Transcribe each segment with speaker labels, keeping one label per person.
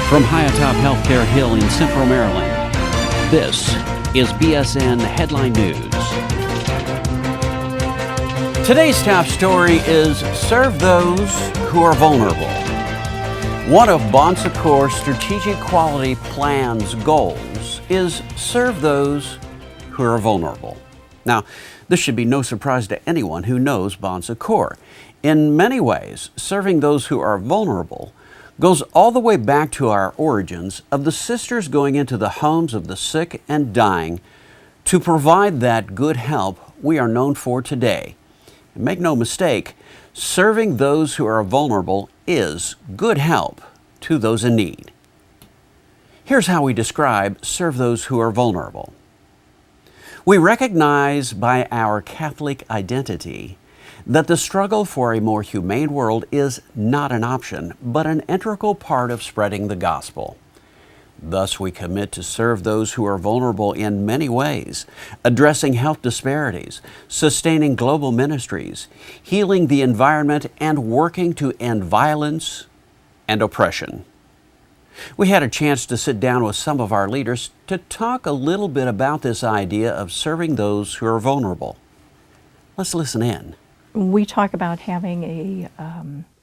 Speaker 1: From high atop Healthcare Hill in Central Maryland, this is BSN Headline News. Today's top story is Serve Those Who Are Vulnerable. One of Bon Secours' strategic quality plan's goals is serve those who are vulnerable. Now, this should be no surprise to anyone who knows Bon Secours. In many ways, serving those who are vulnerable goes all the way back to our origins of the sisters going into the homes of the sick and dying to provide that good help we are known for today. And make no mistake, serving those who are vulnerable is good help to those in need. Here's how we describe serve those who are vulnerable. We recognize by our Catholic identity that the struggle for a more humane world is not an option, but an integral part of spreading the gospel. Thus, we commit to serve those who are vulnerable in many ways, addressing health disparities, sustaining global ministries, healing the environment, and working to end violence and oppression. We had a chance to sit down with some of our leaders to talk a little bit about this idea of serving those who are vulnerable. Let's listen in.
Speaker 2: We talk about having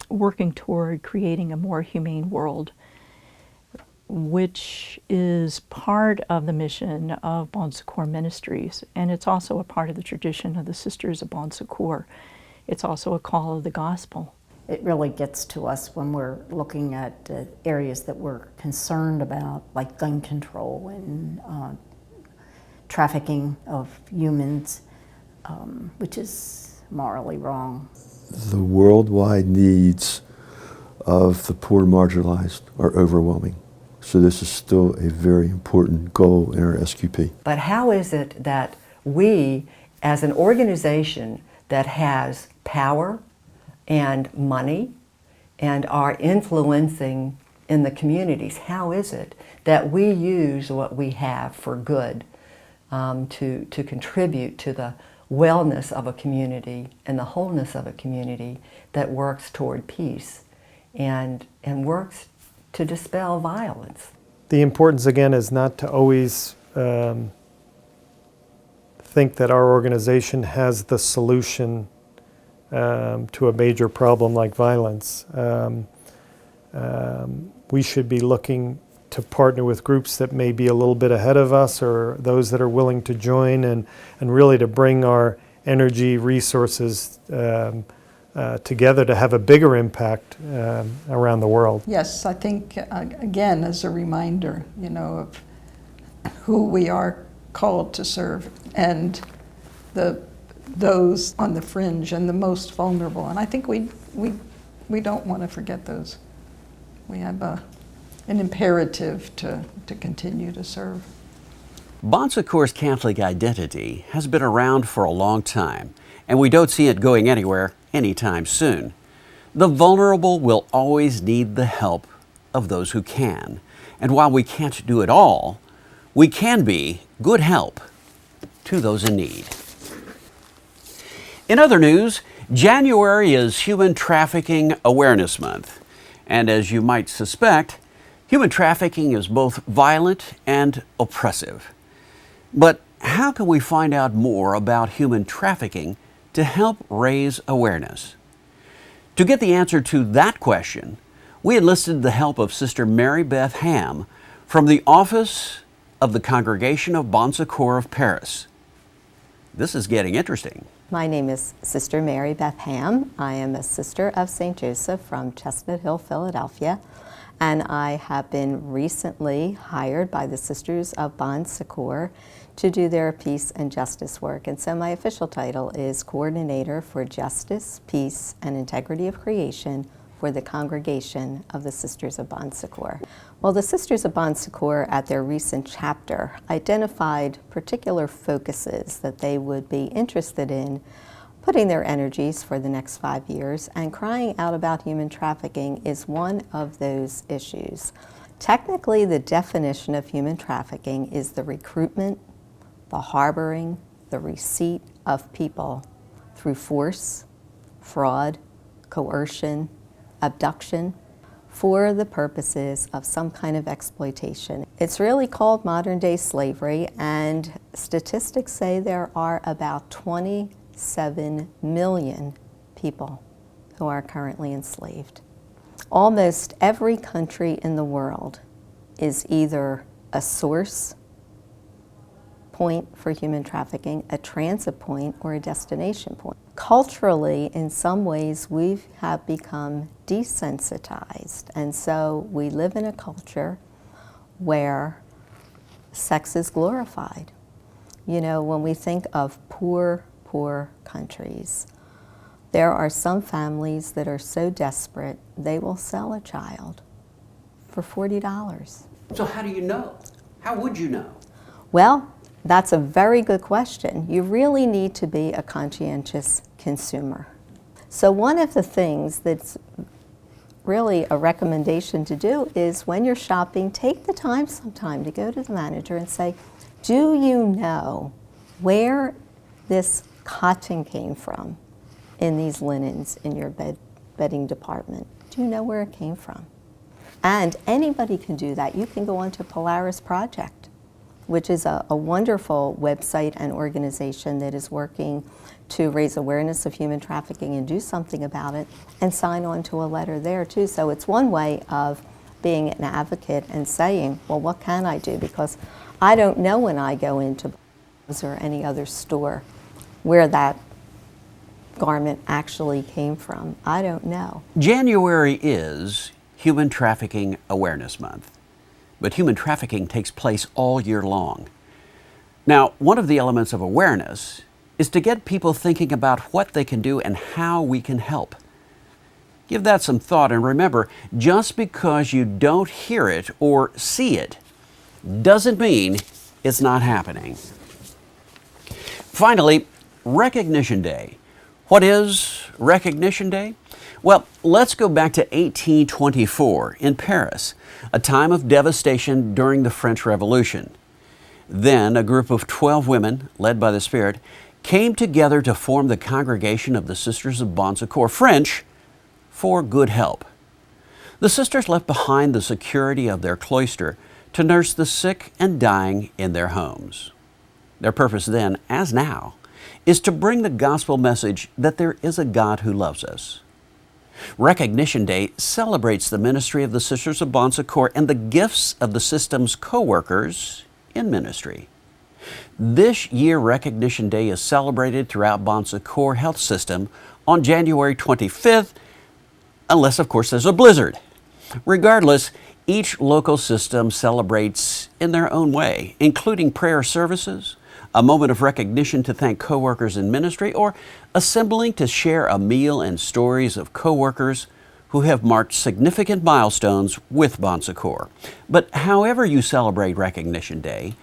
Speaker 2: working toward creating a more humane world, which is part of the mission of Bon Secours Ministries, and it's also a part of the tradition of the Sisters of Bon Secours. It's also a call of the gospel.
Speaker 3: It really gets to us when we're looking at areas that we're concerned about, like gun control and trafficking of humans, which is morally wrong.
Speaker 4: The worldwide needs of the poor and marginalized are overwhelming. So this is still a very important goal in our SQP.
Speaker 5: But how is it that we, as an organization that has power and money and are influencing in the communities, how is it that we use what we have for good to contribute to the wellness of a community and the wholeness of a community that works toward peace and works to dispel violence?
Speaker 6: The importance, again, is not to always think that our organization has the solution to a major problem like violence. We should be looking to partner with groups that may be a little bit ahead of us or those that are willing to join and really to bring our energy, resources together to have a bigger impact around the world.
Speaker 7: Yes, I think, again, as a reminder, of who we are called to serve and those on the fringe and the most vulnerable. And I think we don't want to forget those. We have an imperative to continue to serve.
Speaker 1: Bon Secours' Catholic identity has been around for a long time, and we don't see it going anywhere anytime soon. The vulnerable will always need the help of those who can. And while we can't do it all, we can be good help to those in need. In other news, January is Human Trafficking Awareness Month. And as you might suspect, human trafficking is both violent and oppressive. But how can we find out more about human trafficking to help raise awareness? To get the answer to that question, we enlisted the help of Sister Mary Beth Ham from the Office of the Congregation of Bon Secours of Paris. This is getting interesting.
Speaker 8: My name is Sister Mary Beth Ham. I am a sister of St. Joseph from Chestnut Hill, Philadelphia, and I have been recently hired by the Sisters of Bon Secours to do their peace and justice work. And so my official title is Coordinator for Justice, Peace, and Integrity of Creation for the Congregation of the Sisters of Bon Secours. Well, the Sisters of Bon Secours at their recent chapter identified particular focuses that they would be interested in putting their energies for the next 5 years, and crying out about human trafficking is one of those issues. Technically, the definition of human trafficking is the recruitment, the harboring, the receipt of people through force, fraud, coercion, abduction, for the purposes of some kind of exploitation. It's really called modern-day slavery, and statistics say there are about 27 million people who are currently enslaved. Almost every country in the world is either a source point for human trafficking, a transit point, or a destination point. Culturally, in some ways, we have become desensitized, and so we live in a culture where sex is glorified. You know, when we think of poor countries, there are some families that are so desperate, they will sell a child for $40.
Speaker 1: So how do you know? How would you know?
Speaker 8: Well, that's a very good question. You really need to be a conscientious consumer. So one of the things that's really a recommendation to do is when you're shopping, take the time sometime to go to the manager and say, do you know where this cotton came from in these linens in your bedding department? Do you know where it came from? And anybody can do that. You can go onto Polaris Project, which is a wonderful website and organization that is working to raise awareness of human trafficking and do something about it, and sign on to a letter there too. So it's one way of being an advocate and saying, well, what can I do? Because I don't know when I go into Bose or any other store where that garment actually came from. I don't know.
Speaker 1: January is Human Trafficking Awareness Month. But human trafficking takes place all year long. Now, one of the elements of awareness is to get people thinking about what they can do and how we can help. Give that some thought, and remember, just because you don't hear it or see it doesn't mean it's not happening. Finally, Recognition Day. What is Recognition Day? Well, let's go back to 1824 in Paris, a time of devastation during the French Revolution. Then a group of 12 women, led by the Spirit, came together to form the Congregation of the Sisters of Bon Secours, French for good help. The sisters left behind the security of their cloister to nurse the sick and dying in their homes. Their purpose then, as now, is to bring the gospel message that there is a God who loves us. Recognition Day celebrates the ministry of the Sisters of Bon Secours and the gifts of the system's co-workers in ministry. This year, Recognition Day is celebrated throughout Bon Secours Health System on January 25th, unless, of course, there's a blizzard. Regardless, each local system celebrates in their own way, including prayer services, a moment of recognition to thank co-workers in ministry, or assembling to share a meal and stories of co-workers who have marked significant milestones with Bon Secours. But however you celebrate Recognition Day,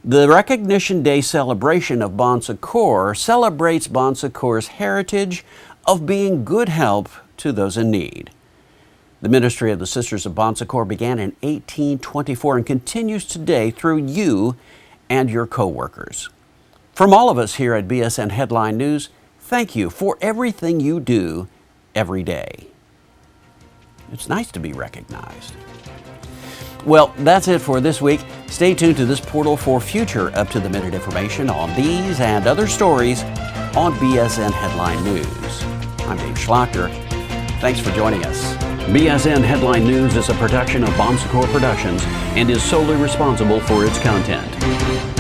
Speaker 1: the Recognition Day celebration of Bon Secours celebrates Bon Secours' heritage of being good help to those in need. The ministry of the Sisters of Bon Secours began in 1824 and continues today through you and your co-workers. From all of us here at BSN Headline News, thank you for everything you do every day. It's nice to be recognized. Well, that's it for this week. Stay tuned to this portal for future up-to-the-minute information on these and other stories on BSN Headline News. I'm Dave Schlachter. Thanks for joining us. BSN Headline News is a production of Bon Secours Productions and is solely responsible for its content.